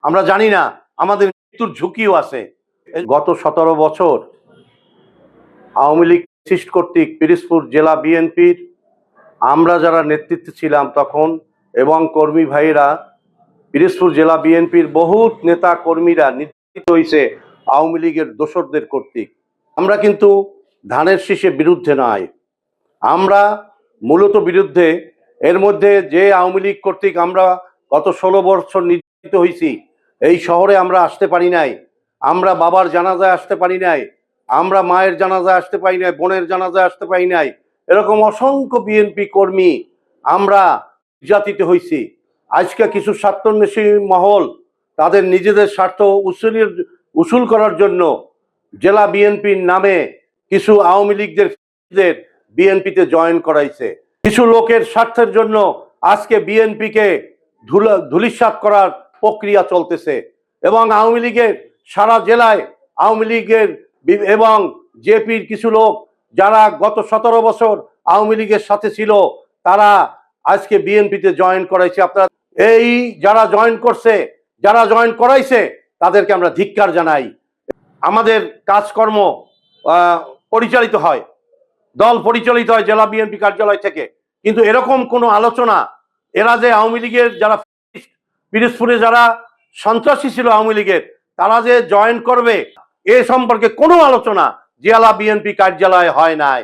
আমরা জানি না আমাদের মৃত্যুর ঝুঁকিও আছে। গত 17 বছর আওয়ামী লীগ ফ্যাসিস্ট কর্তৃক পিরোজপুর জেলা বিএনপির আমরা যারা নেতৃত্বে ছিলাম তখন এবং কর্মী ভাইরা পিরোজপুর জেলা বিএনপির বহুত নেতা কর্মীরা নির্যাতিত হয়েছে আওয়ামী লীগের দোসরদের কর্তৃক। আমরা কিন্তু ধানের শীষের বিরুদ্ধে নয়, আমরা মূলত বিরুদ্ধে এর মধ্যে যে আওয়ামী লীগ কর্তৃক আমরা গত 16 বছর নির্যাতিত হয়েছি। এই শহরে আমরা আসতে পারি নাই, আমরা বাবার জানাজায় আসতে পারি নাই, আমরা মায়ের জানাজায় আসতে পারি নাই, বোনের জানাজায় আসতে পারি নাই। এরকম অসংখ্য বিএনপি কর্মী আমরা নির্যাতিত হয়েছি। আজকে কিছু স্বার্থান্বেষী মহল তাদের নিজেদের স্বার্থ উসুল করার জন্য জেলা বিএনপির নামে কিছু আওয়ামী লীগদের বিএনপিতে জয়েন করাইছে। কিছু লোকের স্বার্থের জন্য আজকে বিএনপিকে ধূলিসাৎ করার প্রক্রিয়া চলতেছে এবং আওয়ামী লীগের সারা জেলায় আওয়ামী লীগের এবং জেপির কিছু লোক যারা গত 17 বছর আওয়ামী লীগের সাথে ছিল তারা আজকে বিএনপিতে জয়েন করাইছে। আপনারা এই যারা জয়েন করছে, যারা জয়েন করাইছে তাদেরকে আমরা ধিক্কার জানাই। আমাদের কাজকর্ম পরিচালিত হয়, দল পরিচালিত হয় জেলা বিএনপি কার্যালয় থেকে, কিন্তু এরকম কোনো আলোচনা এরা যে আওয়ামী লীগের যারা পিরোজপুরে যারা সন্ত্রাসী ছিল আওয়ামী লীগের তারা যে জয়েন করবে এ সম্পর্কে কোনো আলোচনা জেলা বিএনপি কার্যালয়ে হয় নাই।